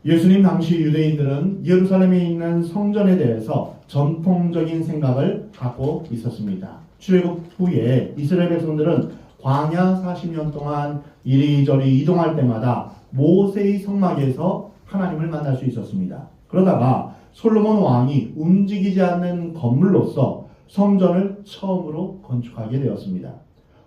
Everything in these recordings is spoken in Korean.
예수님 당시 유대인들은 예루살렘에 있는 성전에 대해서 전통적인 생각을 갖고 있었습니다. 출애굽 후에 이스라엘 백성들은 광야 40년 동안 이리저리 이동할 때마다 모세의 성막에서 하나님을 만날 수 있었습니다. 그러다가 솔로몬 왕이 움직이지 않는 건물로서 성전을 처음으로 건축하게 되었습니다.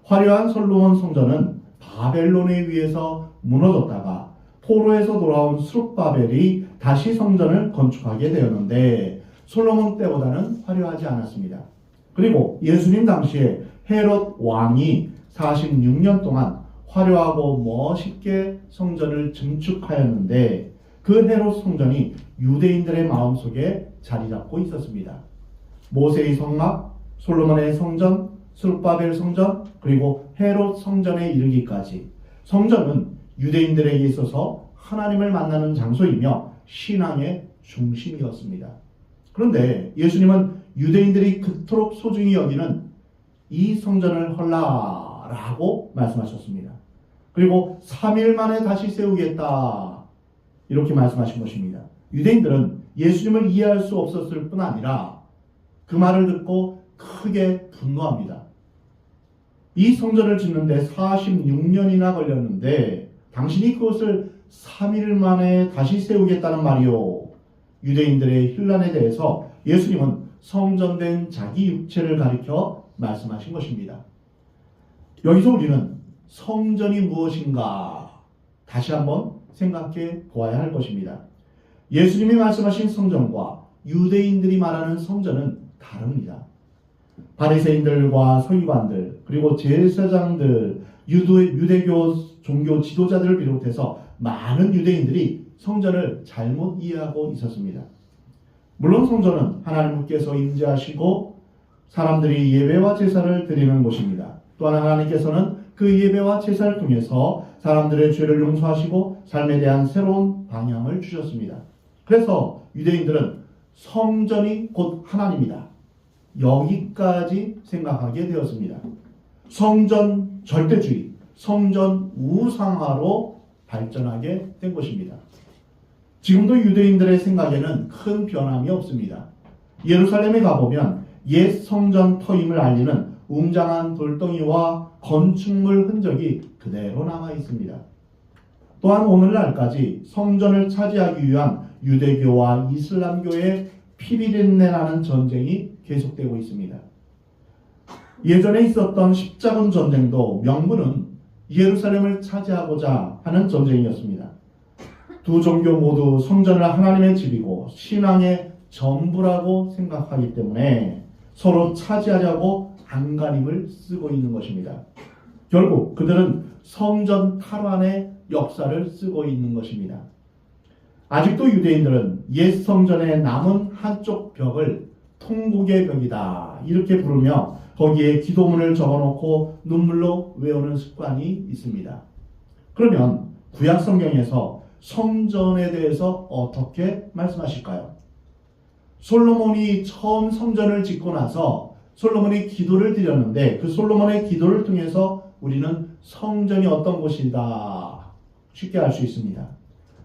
화려한 솔로몬 성전은 바벨론에 의해서 무너졌다가 포로에서 돌아온 스룹바벨이 다시 성전을 건축하게 되었는데 솔로몬 때보다는 화려하지 않았습니다. 그리고 예수님 당시에 헤롯 왕이 46년 동안 화려하고 멋있게 성전을 증축하였는데 그 헤롯 성전이 유대인들의 마음속에 자리 잡고 있었습니다. 모세의 성막, 솔로몬의 성전, 스룹바벨 성전, 그리고 헤롯 성전에 이르기까지 성전은 유대인들에게 있어서 하나님을 만나는 장소이며 신앙의 중심이었습니다. 그런데 예수님은 유대인들이 그토록 소중히 여기는 이 성전을 헐라라고 말씀하셨습니다. 그리고 3일 만에 다시 세우겠다 이렇게 말씀하신 것입니다. 유대인들은 예수님을 이해할 수 없었을 뿐 아니라 그 말을 듣고 크게 분노합니다. 이 성전을 짓는데 46년이나 걸렸는데 당신이 그것을 3일 만에 다시 세우겠다는 말이요. 유대인들의 혼란에 대해서 예수님은 성전된 자기 육체를 가리켜 말씀하신 것입니다. 여기서 우리는 성전이 무엇인가 다시 한번 생각해 보아야 할 것입니다. 예수님이 말씀하신 성전과 유대인들이 말하는 성전은 다릅니다. 바리새인들과 서기관들 그리고 제사장들 유대교 종교 지도자들을 비롯해서 많은 유대인들이 성전을 잘못 이해하고 있었습니다. 물론 성전은 하나님께서 임재하시고 사람들이 예배와 제사를 드리는 곳입니다. 또한 하나님께서는 그 예배와 제사를 통해서 사람들의 죄를 용서하시고 삶에 대한 새로운 방향을 주셨습니다. 그래서 유대인들은 성전이 곧 하나님이다. 여기까지 생각하게 되었습니다. 성전 절대주의, 성전 우상화로 발전하게 된 것입니다. 지금도 유대인들의 생각에는 큰 변함이 없습니다. 예루살렘에 가보면 옛 성전 터임을 알리는 웅장한 돌덩이와 건축물 흔적이 그대로 남아 있습니다. 또한 오늘날까지 성전을 차지하기 위한 유대교와 이슬람교의 피비린내나는 전쟁이 계속되고 있습니다. 예전에 있었던 십자군 전쟁도 명분은 예루살렘을 차지하고자 하는 전쟁이었습니다. 두 종교 모두 성전을 하나님의 집이고 신앙의 전부라고 생각하기 때문에 서로 차지하려고 안간힘을 쓰고 있는 것입니다. 결국 그들은 성전 탈환의 역사를 쓰고 있는 것입니다. 아직도 유대인들은 옛 성전의 남은 한쪽 벽을 통곡의 벽이다 이렇게 부르며 거기에 기도문을 적어놓고 눈물로 외우는 습관이 있습니다. 그러면 구약 성경에서 성전에 대해서 어떻게 말씀하실까요? 솔로몬이 처음 성전을 짓고 나서 솔로몬이 기도를 드렸는데 그 솔로몬의 기도를 통해서 우리는 성전이 어떤 곳이다 쉽게 알 수 있습니다.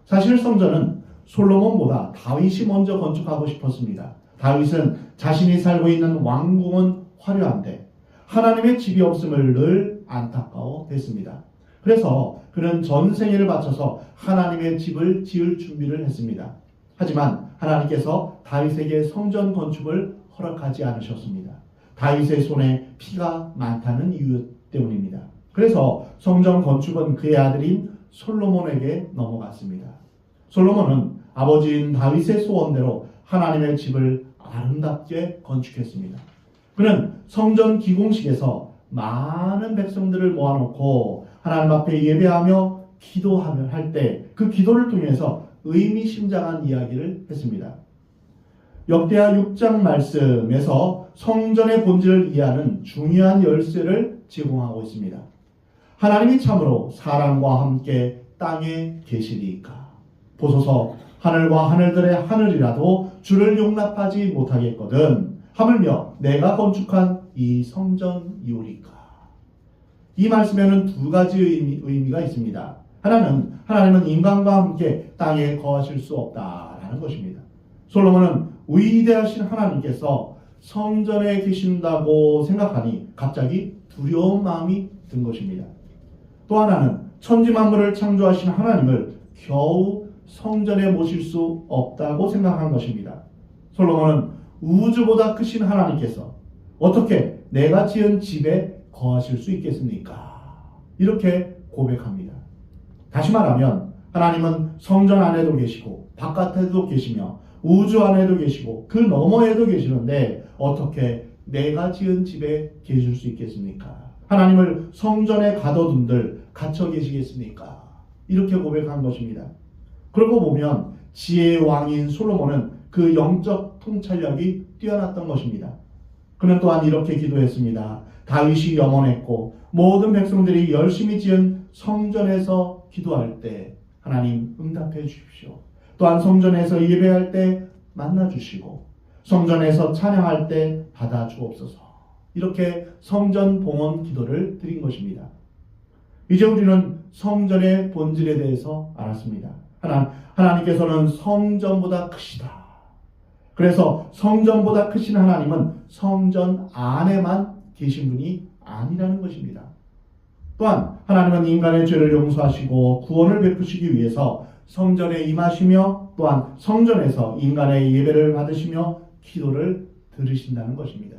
사실 성전은 솔로몬보다 다윗이 먼저 건축하고 싶었습니다. 다윗은 자신이 살고 있는 왕궁은 화려한데 하나님의 집이 없음을 늘 안타까워했습니다. 그래서 그는 전생애를 바쳐서 하나님의 집을 지을 준비를 했습니다. 하지만 하나님께서 다윗에게 성전 건축을 허락하지 않으셨습니다. 다윗의 손에 피가 많다는 이유 때문입니다. 그래서 성전 건축은 그의 아들인 솔로몬에게 넘어갔습니다. 솔로몬은 아버지인 다윗의 소원대로 하나님의 집을 아름답게 건축했습니다. 그는 성전 기공식에서 많은 백성들을 모아놓고 하나님 앞에 예배하며 기도하며 할 때 그 기도를 통해서 의미심장한 이야기를 했습니다. 역대하 6장 말씀에서 성전의 본질을 이해하는 중요한 열쇠를 제공하고 있습니다. 하나님이 참으로 사람과 함께 땅에 계시리이까 보소서 하늘과 하늘들의 하늘이라도 주를 용납하지 못하겠거든 하물며 내가 건축한 이 성전이오리까. 이 말씀에는 두 가지 의미가 있습니다. 하나님은 인간과 함께 땅에 거하실 수 없다라는 것입니다. 솔로몬은 위대하신 하나님께서 성전에 계신다고 생각하니 갑자기 두려운 마음이 든 것입니다. 또 하나는 천지 만물을 창조하신 하나님을 겨우 성전에 모실 수 없다고 생각한 것입니다. 솔로몬은 우주보다 크신 하나님께서 어떻게 내가 지은 집에 거하실 수 있겠습니까? 이렇게 고백합니다. 다시 말하면 하나님은 성전 안에도 계시고 바깥에도 계시며 우주 안에도 계시고 그 너머에도 계시는데 어떻게 내가 지은 집에 계실 수 있겠습니까? 하나님을 성전에 가둬둔들 갇혀 계시겠습니까? 이렇게 고백한 것입니다. 그러고 보면 지혜의 왕인 솔로몬은 그 영적 통찰력이 뛰어났던 것입니다. 그는 또한 이렇게 기도했습니다. 다윗이 염원했고 모든 백성들이 열심히 지은 성전에서 기도할 때 하나님 응답해 주십시오. 또한 성전에서 예배할 때 만나 주시고 성전에서 찬양할 때 받아 주옵소서. 이렇게 성전 봉헌 기도를 드린 것입니다. 이제 우리는 성전의 본질에 대해서 알았습니다. 하나님께서는 성전보다 크시다. 그래서 성전보다 크신 하나님은 성전 안에만 계신 분이 아니라는 것입니다. 또한 하나님은 인간의 죄를 용서하시고 구원을 베푸시기 위해서 성전에 임하시며 또한 성전에서 인간의 예배를 받으시며 기도를 들으신다는 것입니다.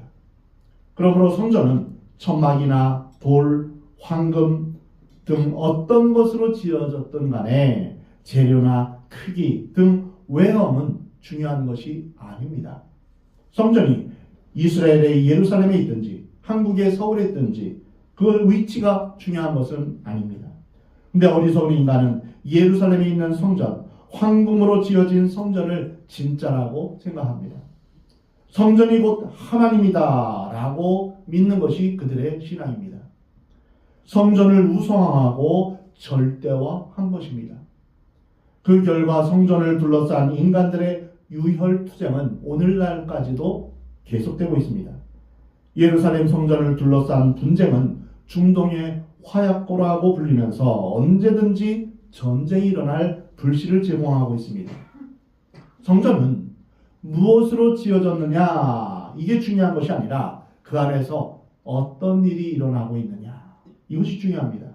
그러므로 성전은 천막이나 돌, 황금 등 어떤 것으로 지어졌든 간에 재료나 크기 등 외형은 중요한 것이 아닙니다. 성전이 이스라엘의 예루살렘에 있든지 한국의 서울에 있든지 그 위치가 중요한 것은 아닙니다. 근데 어리석은 인간은 예루살렘에 있는 성전, 황금으로 지어진 성전을 진짜라고 생각합니다. 성전이 곧 하나님이다 라고 믿는 것이 그들의 신앙입니다. 성전을 우상화하고 절대화한 것입니다. 그 결과 성전을 둘러싼 인간들의 유혈투쟁은 오늘날까지도 계속되고 있습니다. 예루살렘 성전을 둘러싼 분쟁은 중동의 화약고라고 불리면서 언제든지 전쟁이 일어날 불씨를 제공하고 있습니다. 성전은 무엇으로 지어졌느냐 이게 중요한 것이 아니라 그 안에서 어떤 일이 일어나고 있느냐 이것이 중요합니다.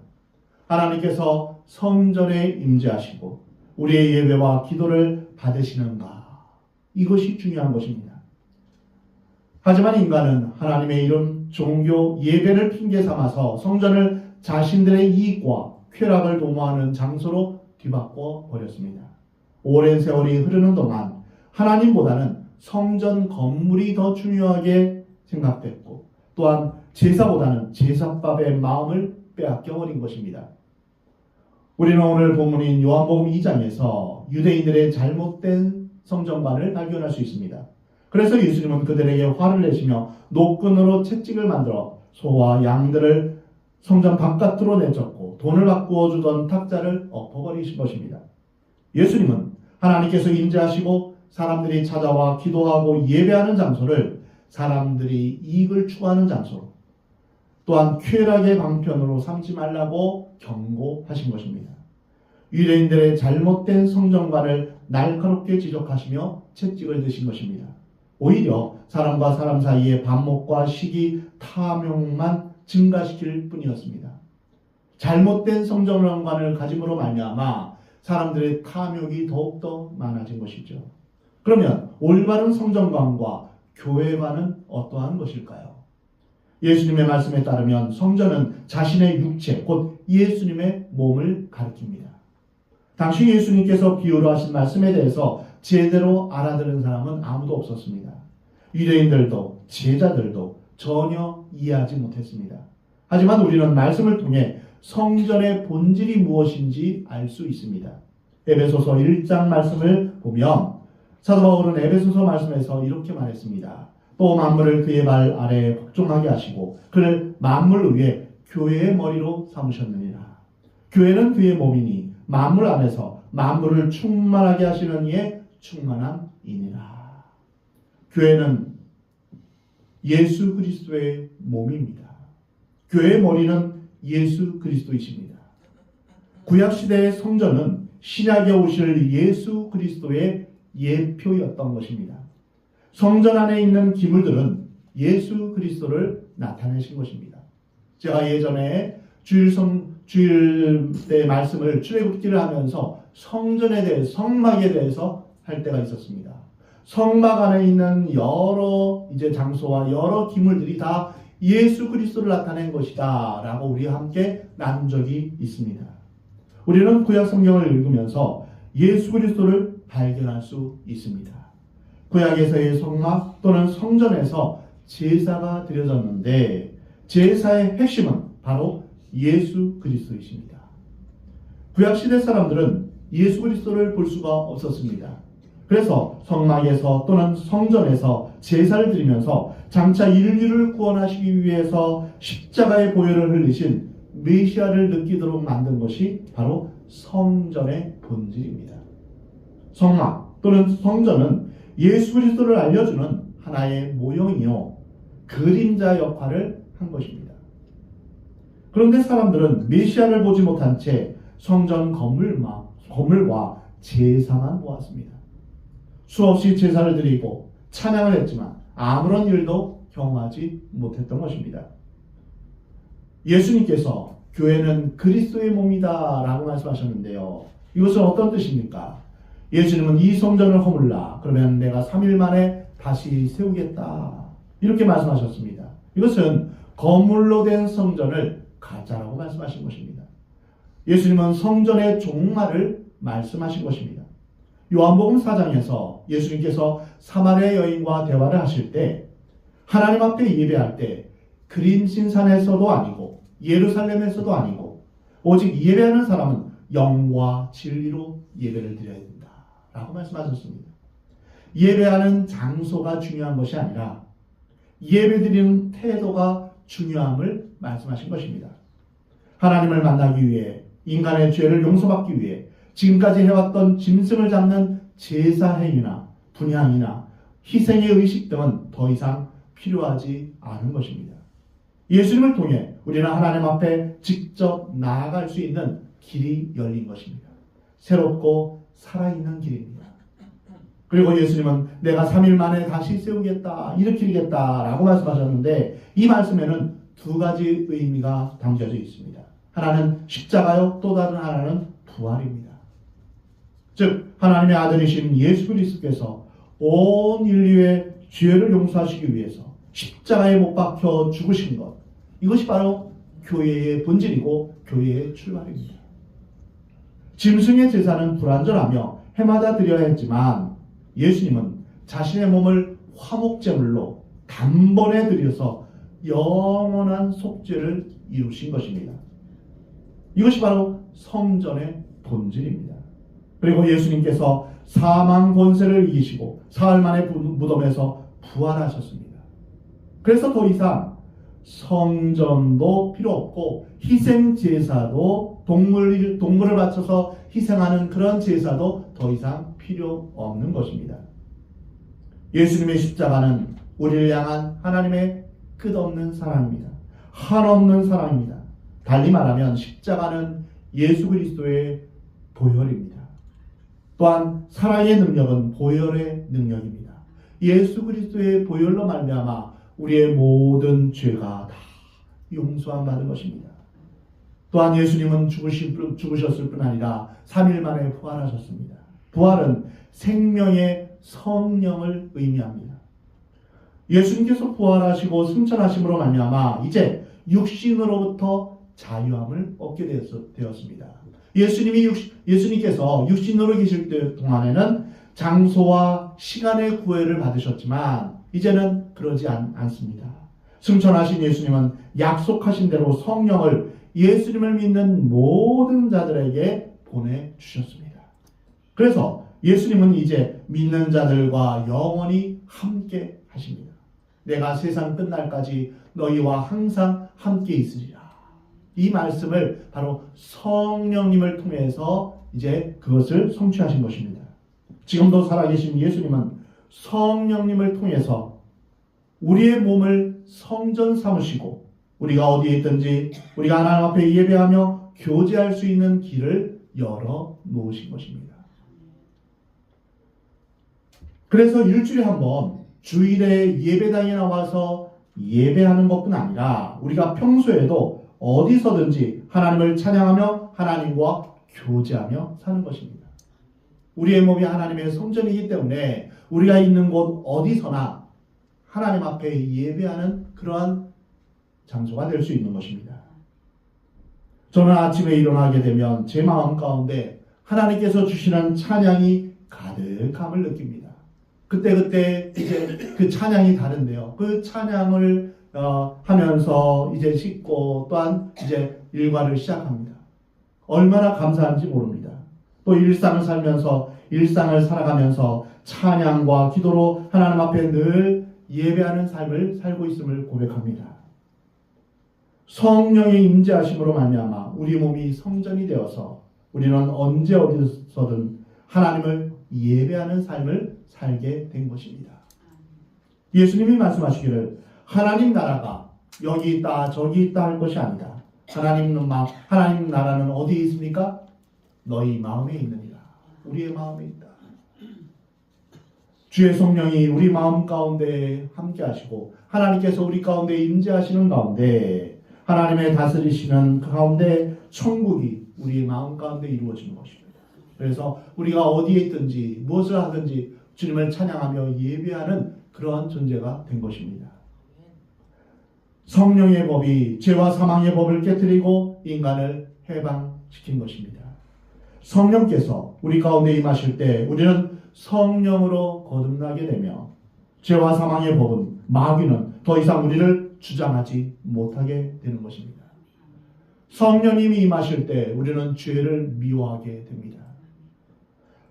하나님께서 성전에 임재하시고 우리의 예배와 기도를 받으시는가 이것이 중요한 것입니다. 하지만 인간은 하나님의 이름, 종교, 예배를 핑계 삼아서 성전을 자신들의 이익과 쾌락을 도모하는 장소로 뒤바꿔 버렸습니다. 오랜 세월이 흐르는 동안 하나님보다는 성전 건물이 더 중요하게 생각됐고 또한 제사보다는 제사밥의 마음을 빼앗겨 버린 것입니다. 우리는 오늘 본문인 요한복음 2장에서 유대인들의 잘못된 성전관을 발견할 수 있습니다. 그래서 예수님은 그들에게 화를 내시며 노끈으로 채찍을 만들어 소와 양들을 성전 바깥으로 내줬고 돈을 바꾸어 주던 탁자를 엎어버리신 것입니다. 예수님은 하나님께서 임재하시고 사람들이 찾아와 기도하고 예배하는 장소를 사람들이 이익을 추구하는 장소로 또한 쾌락의 방편으로 삼지 말라고 경고하신 것입니다. 유대인들의 잘못된 성전관을 날카롭게 지적하시며 채찍을 드신 것입니다. 오히려 사람과 사람 사이의 반목과 시기, 탐욕만 증가시킬 뿐이었습니다. 잘못된 성전관을 가짐으로 말미암아 사람들의 탐욕이 더욱더 많아진 것이죠. 그러면 올바른 성전관과 교회관은 어떠한 것일까요? 예수님의 말씀에 따르면 성전은 자신의 육체, 곧 예수님의 몸을 가리킵니다. 당시 예수님께서 비유로 하신 말씀에 대해서 제대로 알아들은 사람은 아무도 없었습니다. 유대인들도 제자들도 전혀 이해하지 못했습니다. 하지만 우리는 말씀을 통해 성전의 본질이 무엇인지 알 수 있습니다. 에베소서 1장 말씀을 보면 사도 바울은 에베소서 말씀에서 이렇게 말했습니다. 또 만물을 그의 발 아래에 복종하게 하시고 그를 만물 위에 교회의 머리로 삼으셨느니라. 교회는 그의 몸이니 만물 안에서 만물을 충만하게 하시는 이의 충만한 이니라. 교회는 예수 그리스도의 몸입니다. 교회의 머리는 예수 그리스도이십니다. 구약시대의 성전은 신약에 오실 예수 그리스도의 예표였던 것입니다. 성전 안에 있는 기물들은 예수 그리스도를 나타내신 것입니다. 제가 예전에 주일 때 말씀을 출애굽기를 하면서 성전에 대해서, 성막에 대해서 할 때가 있었습니다. 성막 안에 있는 여러 장소와 여러 기물들이 다 예수 그리스도를 나타낸 것이다 라고 우리와 함께 나눈 적이 있습니다. 우리는 구약 성경을 읽으면서 예수 그리스도를 발견할 수 있습니다. 구약에서의 성막 또는 성전에서 제사가 드려졌는데 제사의 핵심은 바로 예수 그리스도이십니다. 구약시대 사람들은 예수 그리스도를 볼 수가 없었습니다. 그래서 성막에서 또는 성전에서 제사를 드리면서 장차 인류를 구원하시기 위해서 십자가의 보혈을 흘리신 메시아를 느끼도록 만든 것이 바로 성전의 본질입니다. 성막 또는 성전은 예수 그리스도를 알려주는 하나의 모형이요 그림자 역할을 한 것입니다. 그런데 사람들은 메시아를 보지 못한 채 성전 건물과 제사만 보았습니다. 수없이 제사를 드리고 찬양을 했지만 아무런 일도 경험하지 못했던 것입니다. 예수님께서 교회는 그리스도의 몸이다 라고 말씀하셨는데요. 이것은 어떤 뜻입니까? 예수님은 이 성전을 허물라 그러면 내가 3일 만에 다시 세우겠다 이렇게 말씀하셨습니다. 이것은 거물로 된 성전을 가짜라고 말씀하신 것입니다. 예수님은 성전의 종말을 말씀하신 것입니다. 요한복음 4장에서 예수님께서 사마리아 여인과 대화를 하실 때 하나님 앞에 예배할 때 그림진 산에서도 아니고 예루살렘에서도 아니고 오직 예배하는 사람은 영과 진리로 예배를 드려야 된다 라고 말씀하셨습니다. 예배하는 장소가 중요한 것이 아니라 예배드리는 태도가 중요함을 말씀하신 것입니다. 하나님을 만나기 위해 인간의 죄를 용서받기 위해 지금까지 해왔던 짐승을 잡는 제사 행위나 분향이나 희생의 의식 등은 더 이상 필요하지 않은 것입니다. 예수님을 통해 우리는 하나님 앞에 직접 나아갈 수 있는 길이 열린 것입니다. 새롭고 살아있는 길입니다. 그리고 예수님은 내가 3일 만에 다시 세우겠다, 일으키겠다 라고 말씀하셨는데 이 말씀에는 두 가지 의미가 담겨져 있습니다. 하나는 십자가요, 또 다른 하나는 부활입니다. 즉 하나님의 아들이신 예수 그리스도께서 온 인류의 죄를 용서하시기 위해서 십자가에 못 박혀 죽으신 것, 이것이 바로 교회의 본질이고 교회의 출발입니다. 짐승의 제사는 불완전하며 해마다 드려야 했지만 예수님은 자신의 몸을 화목제물로 단번에 드려서 영원한 속죄를 이루신 것입니다. 이것이 바로 성전의 본질입니다. 그리고 예수님께서 사망 권세를 이기시고 사흘 만에 무덤에서 부활하셨습니다. 그래서 더 이상 성전도 필요 없고 희생 제사도 동물을 바쳐서 희생하는 그런 제사도 더 이상 필요 없는 것입니다. 예수님의 십자가는 우리를 향한 하나님의 끝없는 사랑입니다. 한없는 사랑입니다. 달리 말하면 십자가는 예수 그리스도의 보혈입니다. 또한 사랑의 능력은 보혈의 능력입니다. 예수 그리스도의 보혈로 말미암아 우리의 모든 죄가 다 용서함 받은 것입니다. 또한 예수님은 죽으셨을 뿐 아니라 3일 만에 부활하셨습니다. 부활은 생명의 성령을 의미합니다. 예수님께서 부활하시고 승천하심으로 말미암아 이제 육신으로부터 자유함을 얻게 되었습니다. 예수님께서 육신으로 계실 때 동안에는 장소와 시간의 구애를 받으셨지만 이제는 그러지 않습니다. 승천하신 예수님은 약속하신 대로 성령을 예수님을 믿는 모든 자들에게 보내주셨습니다. 그래서 예수님은 이제 믿는 자들과 영원히 함께 하십니다. 내가 세상 끝날까지 너희와 항상 함께 있으리라. 이 말씀을 바로 성령님을 통해서 이제 그것을 성취하신 것입니다. 지금도 살아계신 예수님은 성령님을 통해서 우리의 몸을 성전 삼으시고 우리가 어디에 있든지 우리가 하나님 앞에 예배하며 교제할 수 있는 길을 열어 놓으신 것입니다. 그래서 일주일에 한 번 주일에 예배당에 나와서 예배하는 것뿐 아니라 우리가 평소에도 어디서든지 하나님을 찬양하며 하나님과 교제하며 사는 것입니다. 우리의 몸이 하나님의 성전이기 때문에 우리가 있는 곳 어디서나 하나님 앞에 예배하는 그러한 장소가 될 수 있는 것입니다. 저는 아침에 일어나게 되면 제 마음 가운데 하나님께서 주시는 찬양이 가득함을 느낍니다. 그때 이제 그 찬양이 다른데요. 그 찬양을 하면서 이제 씻고 또한 이제 일과를 시작합니다. 얼마나 감사한지 모릅니다. 또 일상을 살아가면서 찬양과 기도로 하나님 앞에 늘 예배하는 삶을 살고 있음을 고백합니다. 성령의 임재하심으로 말미암아 우리 몸이 성전이 되어서 우리는 언제 어디서든 하나님을 예배하는 삶을 살게 된 것입니다. 예수님이 말씀하시기를 하나님 나라가 여기 있다 저기 있다 할 것이 아니다. 하나님 나라는 어디에 있습니까? 너희 마음에 있느니라. 우리의 마음에 있다. 주의 성령이 우리 마음 가운데 함께 하시고 하나님께서 우리 가운데 임재하시는 가운데 하나님의 다스리시는 그 가운데 천국이 우리의 마음 가운데 이루어지는 것입니다. 그래서 우리가 어디에 있든지 무엇을 하든지 주님을 찬양하며 예배하는 그러한 존재가 된 것입니다. 성령의 법이 죄와 사망의 법을 깨뜨리고 인간을 해방시킨 것입니다. 성령께서 우리 가운데 임하실 때 우리는 성령으로 거듭나게 되며 죄와 사망의 법은 마귀는 더 이상 우리를 주장하지 못하게 되는 것입니다. 성령님이 임하실 때 우리는 죄를 미워하게 됩니다.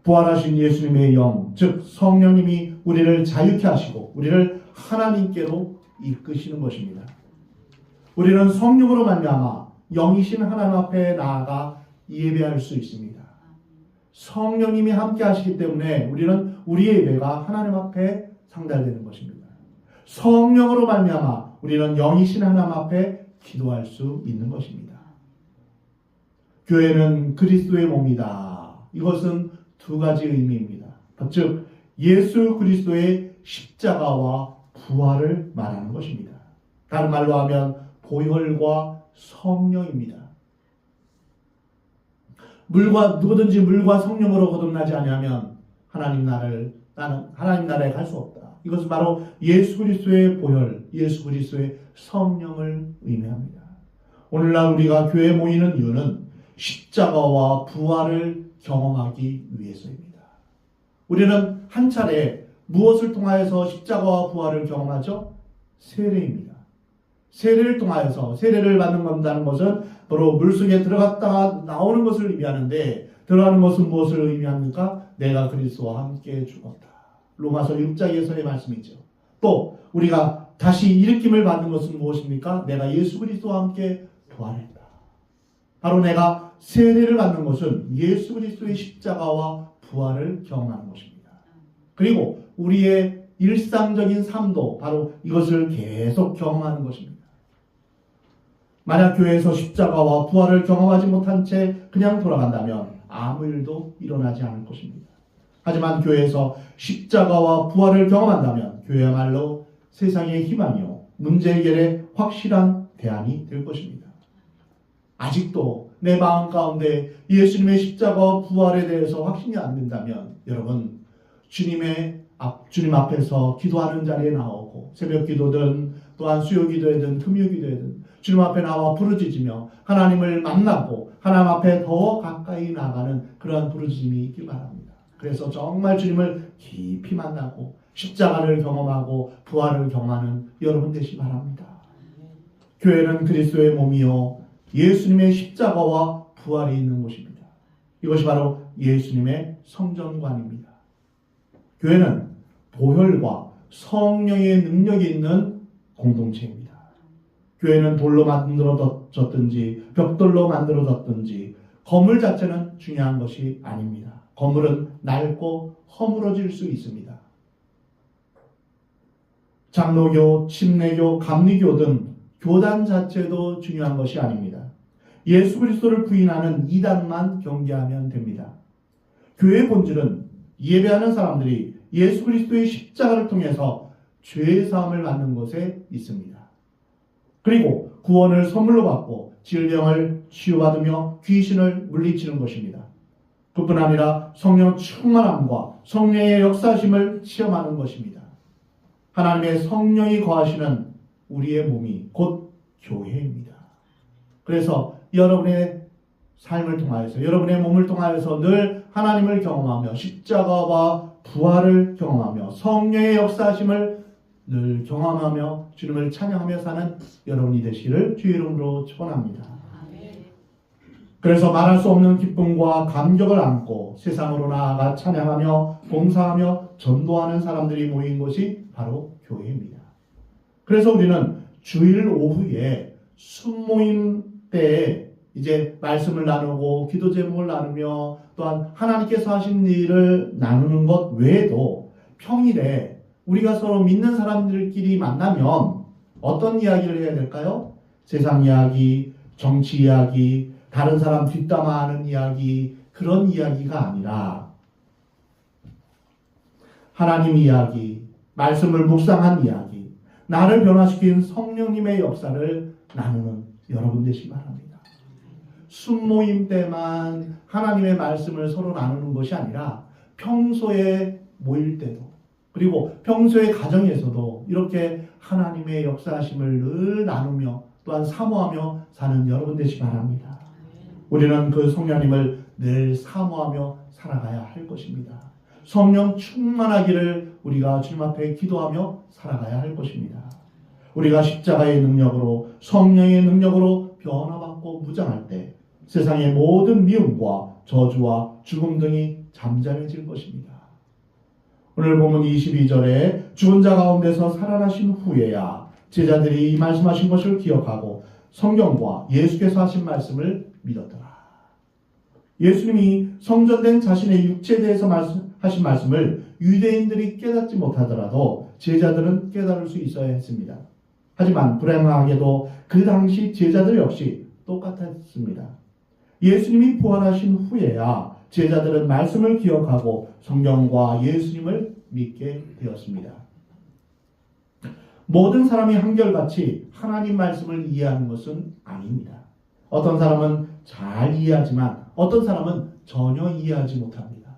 부활하신 예수님의 영, 즉 성령님이 우리를 자유케 하시고 우리를 하나님께로 이끄시는 것입니다. 우리는 성령으로 말미암아 영이신 하나님 앞에 나아가 예배할 수 있습니다. 성령님이 함께 하시기 때문에 우리는 우리의 예배가 하나님 앞에 상달되는 것입니다. 성령으로 말미암아 우리는 영이신 하나님 앞에 기도할 수 있는 것입니다. 교회는 그리스도의 몸이다. 이것은 두 가지 의미입니다. 즉 예수 그리스도의 십자가와 부활을 말하는 것입니다. 다른 말로 하면 보혈과 성령입니다. 누구든지 물과 성령으로 거듭나지 아니하면 하나님 나라에 갈 수 없다. 이것은 바로 예수 그리스도의 보혈, 예수 그리스도의 성령을 의미합니다. 오늘날 우리가 교회에 모이는 이유는 십자가와 부활을 경험하기 위해서입니다. 우리는 한 차례 무엇을 통하여서 십자가와 부활을 경험하죠? 세례입니다. 세례를 통하여서 세례를 받는다는 것은 바로 물속에 들어갔다가 나오는 것을 의미하는데 들어가는 것은 무엇을 의미합니까? 내가 그리스도와 함께 죽었다. 로마서 6장에서의 말씀이죠. 또 우리가 다시 일으킴을 받는 것은 무엇입니까? 내가 예수 그리스도와 함께 부활했다. 바로 내가 세례를 받는 것은 예수 그리스도의 십자가와 부활을 경험하는 것입니다. 그리고 우리의 일상적인 삶도 바로 이것을 계속 경험하는 것입니다. 만약 교회에서 십자가와 부활을 경험하지 못한 채 그냥 돌아간다면 아무 일도 일어나지 않을 것입니다. 하지만 교회에서 십자가와 부활을 경험한다면 교회야말로 세상의 희망이요 문제 해결의 확실한 대안이 될 것입니다. 아직도 내 마음 가운데 예수님의 십자가와 부활에 대해서 확신이 안 된다면 여러분 주님 앞에서 기도하는 자리에 나오고 새벽 기도든 또한 수요 기도든 금요 기도든 주님 앞에 나와 부르짖으며 하나님을 만나고 하나님 앞에 더 가까이 나가는 그러한 부르짖음이 있길 바랍니다. 그래서 정말 주님을 깊이 만나고 십자가를 경험하고 부활을 경험하는 여러분 되시기 바랍니다. 교회는 그리스도의 몸이요 예수님의 십자가와 부활이 있는 곳입니다. 이것이 바로 예수님의 성전관입니다. 교회는 보혈과 성령의 능력이 있는 공동체입니다. 교회는 돌로 만들어졌든지 벽돌로 만들어졌든지 건물 자체는 중요한 것이 아닙니다. 건물은 낡고 허물어질 수 있습니다. 장로교, 침례교, 감리교 등 교단 자체도 중요한 것이 아닙니다. 예수 그리스도를 부인하는 이단만 경계하면 됩니다. 교회의 본질은 예배하는 사람들이 예수 그리스도의 십자가를 통해서 죄의 사함을 받는 것에 있습니다. 그리고 구원을 선물로 받고 질병을 치유받으며 귀신을 물리치는 것입니다. 그뿐 아니라 성령 충만함과 성령의 역사심을 체험하는 것입니다. 하나님의 성령이 거하시는 우리의 몸이 곧 교회입니다. 그래서 여러분의 삶을 통하여서, 여러분의 몸을 통하여서 늘 하나님을 경험하며 십자가와 부활을 경험하며 성령의 역사심을 늘 경험하며 주님을 찬양하며 사는 여러분이 되시기를 주의 이름으로 축원합니다. 그래서 말할 수 없는 기쁨과 감격을 안고 세상으로 나아가 찬양하며 봉사하며 전도하는 사람들이 모인 곳이 바로 교회입니다. 그래서 우리는 주일 오후에 순모임 때에 이제 말씀을 나누고 기도 제목을 나누며 또한 하나님께서 하신 일을 나누는 것 외에도 평일에 우리가 서로 믿는 사람들끼리 만나면 어떤 이야기를 해야 될까요? 세상 이야기, 정치 이야기, 다른 사람 뒷담화하는 이야기, 그런 이야기가 아니라 하나님 이야기, 말씀을 묵상한 이야기, 나를 변화시킨 성령님의 역사를 나누는 여러분 되시기 바랍니다. 순모임 때만 하나님의 말씀을 서로 나누는 것이 아니라 평소에 모일 때도, 그리고 평소의 가정에서도 이렇게 하나님의 역사하심을 늘 나누며 또한 사모하며 사는 여러분 되시기 바랍니다. 우리는 그 성령님을 늘 사모하며 살아가야 할 것입니다. 성령 충만하기를 우리가 주님 앞에 기도하며 살아가야 할 것입니다. 우리가 십자가의 능력으로, 성령의 능력으로 변화받고 무장할 때 세상의 모든 미움과 저주와 죽음 등이 잠잠해질 것입니다. 오늘 본문 22절에 죽은 자 가운데서 살아나신 후에야 제자들이 이 말씀하신 것을 기억하고 성경과 예수께서 하신 말씀을 믿었더라. 예수님이 성전된 자신의 육체에 대해서 하신 말씀을 유대인들이 깨닫지 못하더라도 제자들은 깨달을 수 있어야 했습니다. 하지만 불행하게도 그 당시 제자들 역시 똑같았습니다. 예수님이 부활하신 후에야 제자들은 말씀을 기억하고 성경과 예수님을 믿게 되었습니다. 모든 사람이 한결같이 하나님 말씀을 이해하는 것은 아닙니다. 어떤 사람은 잘 이해하지만 어떤 사람은 전혀 이해하지 못합니다.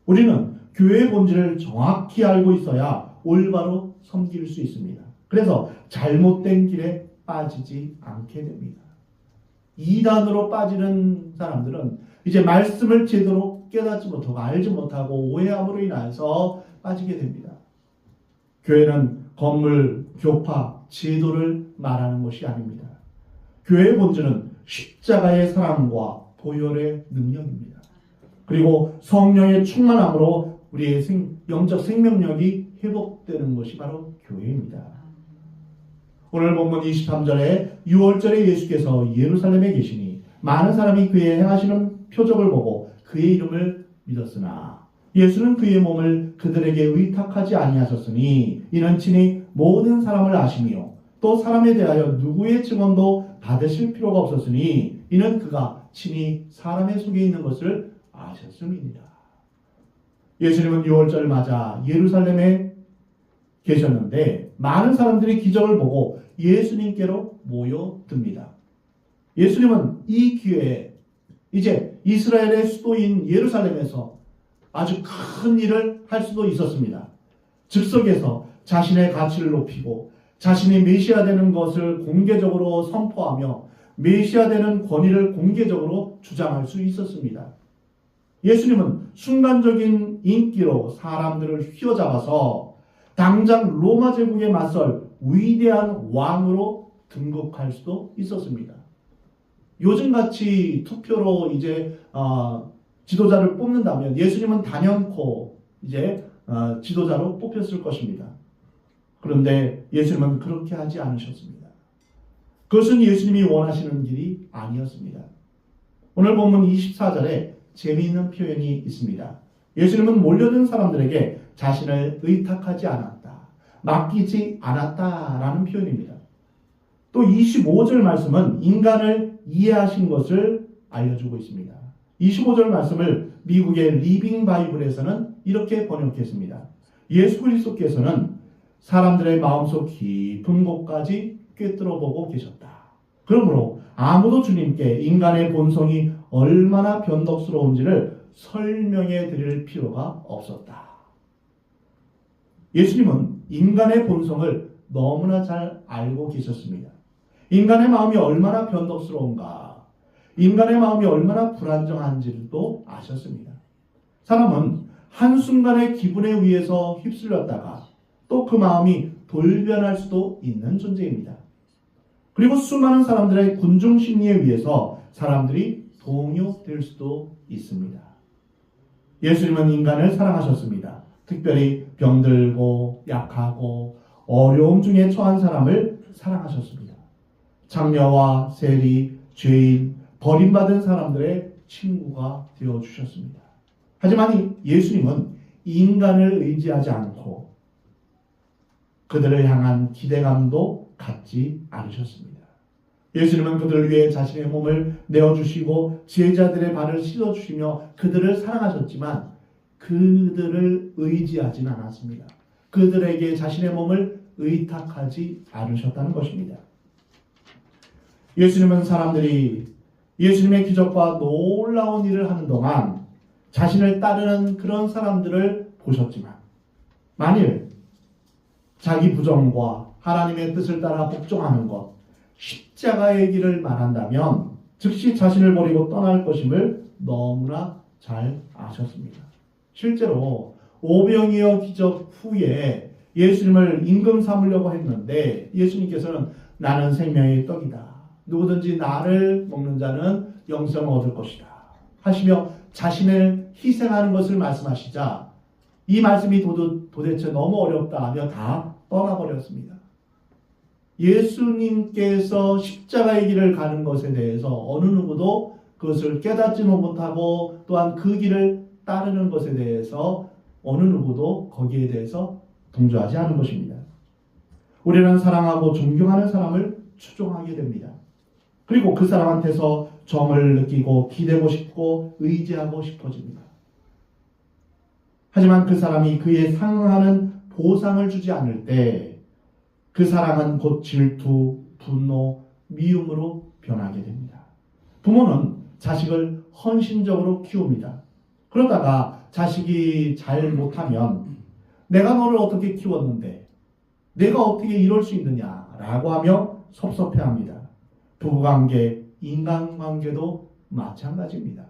우리는 교회의 본질을 정확히 알고 있어야 올바로 섬길 수 있습니다. 그래서 잘못된 길에 빠지지 않게 됩니다. 이단으로 빠지는 사람들은 이제 말씀을 제대로 깨닫지 못하고 알지 못하고 오해함으로 인해서 빠지게 됩니다. 교회는 건물, 교파, 제도를 말하는 것이 아닙니다. 교회의 본질은 십자가의 사랑과 보혈의 능력입니다. 그리고 성령의 충만함으로 우리의 영적 생명력이 회복되는 것이 바로 교회입니다. 오늘 본문 23절에 6월절에 예수께서 예루살렘에 계시니 많은 사람이 그의 행하시는 표적을 보고 그의 이름을 믿었으나 예수는 그의 몸을 그들에게 의탁하지 아니하셨으니 이는 친히 모든 사람을 아시며 또 사람에 대하여 누구의 증언도 받으실 필요가 없었으니 이는 그가 친히 사람의 속에 있는 것을 아셨음이니라. 예수님은 6월절을 맞아 예루살렘에 계셨는데 많은 사람들이 기적을 보고 예수님께로 모여듭니다. 예수님은 이 기회에 이제 이스라엘의 수도인 예루살렘에서 아주 큰 일을 할 수도 있었습니다. 즉석에서 자신의 가치를 높이고 자신이 메시아 되는 것을 공개적으로 선포하며 메시아 되는 권위를 공개적으로 주장할 수 있었습니다. 예수님은 순간적인 인기로 사람들을 휘어잡아서 당장 로마 제국에 맞설 위대한 왕으로 등극할 수도 있었습니다. 요즘같이 투표로 이제 지도자를 뽑는다면 예수님은 단연코 이제 지도자로 뽑혔을 것입니다. 그런데 예수님은 그렇게 하지 않으셨습니다. 그것은 예수님이 원하시는 길이 아니었습니다. 오늘 본문 24절에 재미있는 표현이 있습니다. 예수님은 몰려든 사람들에게 자신을 의탁하지 않았다, 맡기지 않았다라는 표현입니다. 또 25절 말씀은 인간을 이해하신 것을 알려주고 있습니다. 25절 말씀을 미국의 리빙 바이블에서는 이렇게 번역했습니다. 예수 그리스도께서는 사람들의 마음속 깊은 곳까지 꿰뚫어보고 계셨다. 그러므로 아무도 주님께 인간의 본성이 얼마나 변덕스러운지를 설명해 드릴 필요가 없었다. 예수님은 인간의 본성을 너무나 잘 알고 계셨습니다. 인간의 마음이 얼마나 변덕스러운가, 인간의 마음이 얼마나 불안정한지도 아셨습니다. 사람은 한순간의 기분에 의해서 휩쓸렸다가 또 그 마음이 돌변할 수도 있는 존재입니다. 그리고 수많은 사람들의 군중 심리에 의해서 사람들이 동요될 수도 있습니다. 예수님은 인간을 사랑하셨습니다. 특별히 병들고 약하고 어려움 중에 처한 사람을 사랑하셨습니다. 장녀와 세리, 죄인, 버림받은 사람들의 친구가 되어주셨습니다. 하지만 예수님은 인간을 의지하지 않고 그들을 향한 기대감도 갖지 않으셨습니다. 예수님은 그들을 위해 자신의 몸을 내어주시고 제자들의 발을 씻어주시며 그들을 사랑하셨지만 그들을 의지하지는 않았습니다. 그들에게 자신의 몸을 의탁하지 않으셨다는 것입니다. 예수님은 사람들이 예수님의 기적과 놀라운 일을 하는 동안 자신을 따르는 그런 사람들을 보셨지만 만일 자기 부정과 하나님의 뜻을 따라 복종하는 것, 십자가의 길을 말한다면 즉시 자신을 버리고 떠날 것임을 너무나 잘 아셨습니다. 실제로 오병이어 기적 후에 예수님을 임금 삼으려고 했는데 예수님께서는 나는 생명의 떡이다. 누구든지 나를 먹는 자는 영생을 얻을 것이다. 하시며 자신을 희생하는 것을 말씀하시자 이 말씀이 도대체 너무 어렵다 하며 다 떠나버렸습니다. 예수님께서 십자가의 길을 가는 것에 대해서 어느 누구도 그것을 깨닫지는 못하고 또한 그 길을 따르는 것에 대해서 어느 누구도 거기에 대해서 동조하지 않은 것입니다. 우리는 사랑하고 존경하는 사람을 추종하게 됩니다. 그리고 그 사람한테서 정을 느끼고 기대고 싶고 의지하고 싶어집니다. 하지만 그 사람이 그에 상응하는 보상을 주지 않을 때 그 사랑은 곧 질투, 분노, 미움으로 변하게 됩니다. 부모는 자식을 헌신적으로 키웁니다. 그러다가 자식이 잘 못하면 내가 너를 어떻게 키웠는데 내가 어떻게 이럴 수 있느냐라고 하며 섭섭해합니다. 부부관계, 인간관계도 마찬가지입니다.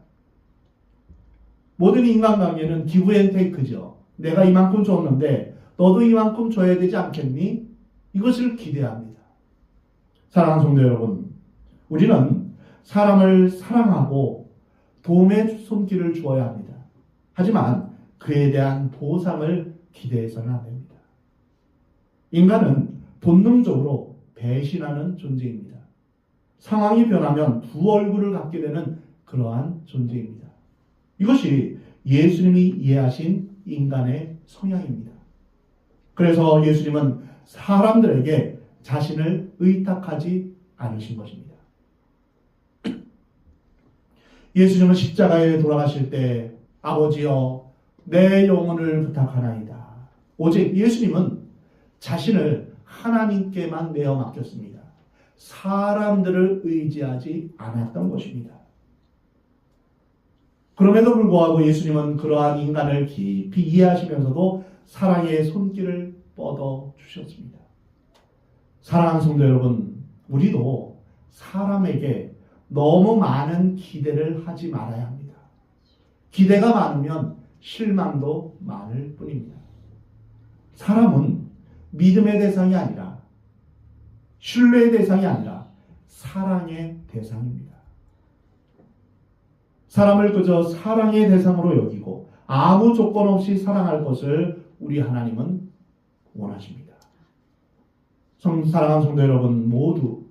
모든 인간관계는 기브 앤 테이크죠. 내가 이만큼 줬는데 너도 이만큼 줘야 되지 않겠니? 이것을 기대합니다. 사랑하는 성도 여러분, 우리는 사람을 사랑하고 도움의 손길을 주어야 합니다. 하지만 그에 대한 보상을 기대해서는 안 됩니다. 인간은 본능적으로 배신하는 존재입니다. 상황이 변하면 두 얼굴을 갖게 되는 그러한 존재입니다. 이것이 예수님이 이해하신 인간의 성향입니다. 그래서 예수님은 사람들에게 자신을 의탁하지 않으신 것입니다. 예수님은 십자가에 돌아가실 때 아버지여 내 영혼을 부탁하나이다. 오직 예수님은 자신을 하나님께만 내어 맡겼습니다. 사람들을 의지하지 않았던 것입니다. 그럼에도 불구하고 예수님은 그러한 인간을 깊이 이해하시면서도 사랑의 손길을 뻗어 주셨습니다. 사랑하는 성도 여러분, 우리도 사람에게 너무 많은 기대를 하지 말아야 합니다. 기대가 많으면 실망도 많을 뿐입니다. 사람은 믿음의 대상이 아니라 신뢰의 대상이 아니라 사랑의 대상입니다. 사람을 그저 사랑의 대상으로 여기고 아무 조건 없이 사랑할 것을 우리 하나님은 원하십니다. 사랑하는 성도 여러분, 모두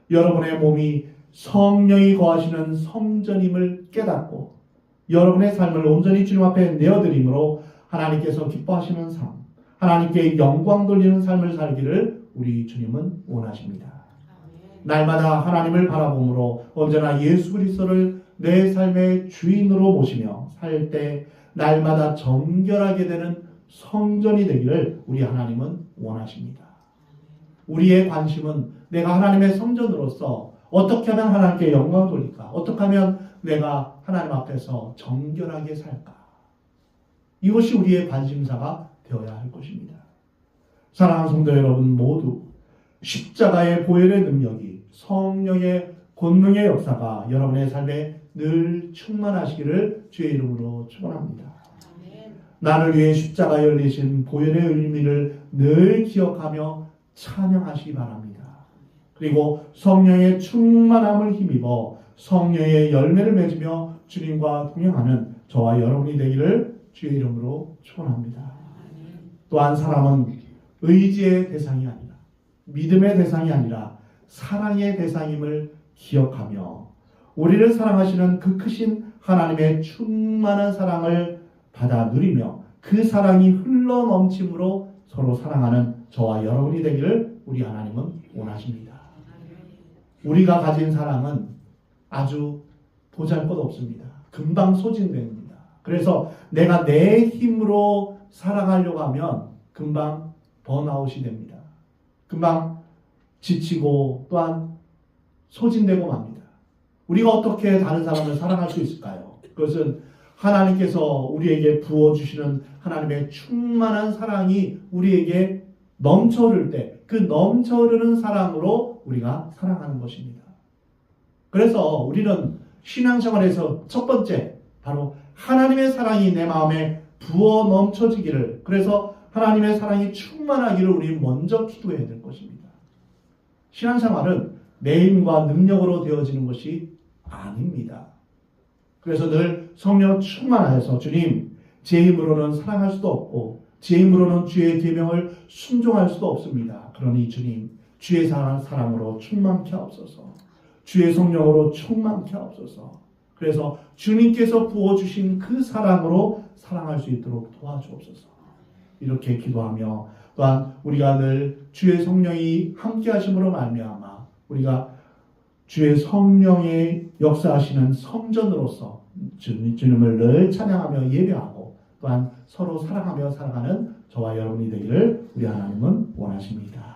여러분의 몸이 성령이 거하시는 성전임을 깨닫고 여러분의 삶을 온전히 주님 앞에 내어드림으로 하나님께서 기뻐하시는 삶, 하나님께 영광 돌리는 삶을 살기를 우리 주님은 원하십니다. 날마다 하나님을 바라봄으로 언제나 예수 그리스도를 내 삶의 주인으로 모시며 살 때 날마다 정결하게 되는 성전이 되기를 우리 하나님은 원하십니다. 우리의 관심은 내가 하나님의 성전으로서 어떻게 하면 하나님께 영광을 돌릴까? 어떻게 하면 내가 하나님 앞에서 정결하게 살까? 이것이 우리의 관심사가 되어야 할 것입니다. 사랑하는 성도 여러분 모두 십자가의 보혈의 능력이 성령의 권능의 역사가 여러분의 삶에 늘 충만하시기를 주의 이름으로 축원합니다. 나를 위해 십자가에 흘리신 보혈의 의미를 늘 기억하며 찬양하시기 바랍니다. 그리고 성령의 충만함을 힘입어 성령의 열매를 맺으며 주님과 동행하는 저와 여러분이 되기를 주의 이름으로 축원합니다. 또한 사람은 의지의 대상이 아니라 믿음의 대상이 아니라 사랑의 대상임을 기억하며 우리를 사랑하시는 그 크신 하나님의 충만한 사랑을 받아 누리며 그 사랑이 흘러 넘침으로 서로 사랑하는 저와 여러분이 되기를 우리 하나님은 원하십니다. 우리가 가진 사랑은 아주 보잘것없습니다. 금방 소진됩니다. 그래서 내가 내 힘으로 사랑하려고 하면 금방 번아웃이 됩니다. 금방 지치고 또한 소진되고 맙니다. 우리가 어떻게 다른 사람을 사랑할 수 있을까요? 그것은 하나님께서 우리에게 부어주시는 하나님의 충만한 사랑이 우리에게 넘쳐흐를 때 그 넘쳐흐르는 사랑으로 우리가 사랑하는 것입니다. 그래서 우리는 신앙생활에서 첫 번째 바로 하나님의 사랑이 내 마음에 부어 넘쳐지기를, 그래서 하나님의 사랑이 충만하기를 우리 먼저 기도해야 될 것입니다. 신앙생활은 내 힘과 능력으로 되어지는 것이 아닙니다. 그래서 늘 성령 충만하여서 주님, 제 힘으로는 사랑할 수도 없고 제 힘으로는 주의 계명을 순종할 수도 없습니다. 그러니 주님, 주의 사랑으로 충만케 하옵소서. 주의 성령으로 충만케 하옵소서. 그래서 주님께서 부어주신 그 사랑으로 사랑할 수 있도록 도와주옵소서. 이렇게 기도하며 또한 우리가 늘 주의 성령이 함께 하심으로 말미암아 우리가 주의 성령의 역사하시는 성전으로서 주님을 늘 찬양하며 예배하고 또한 서로 사랑하며 살아가는 저와 여러분이 되기를 우리 하나님은 원하십니다.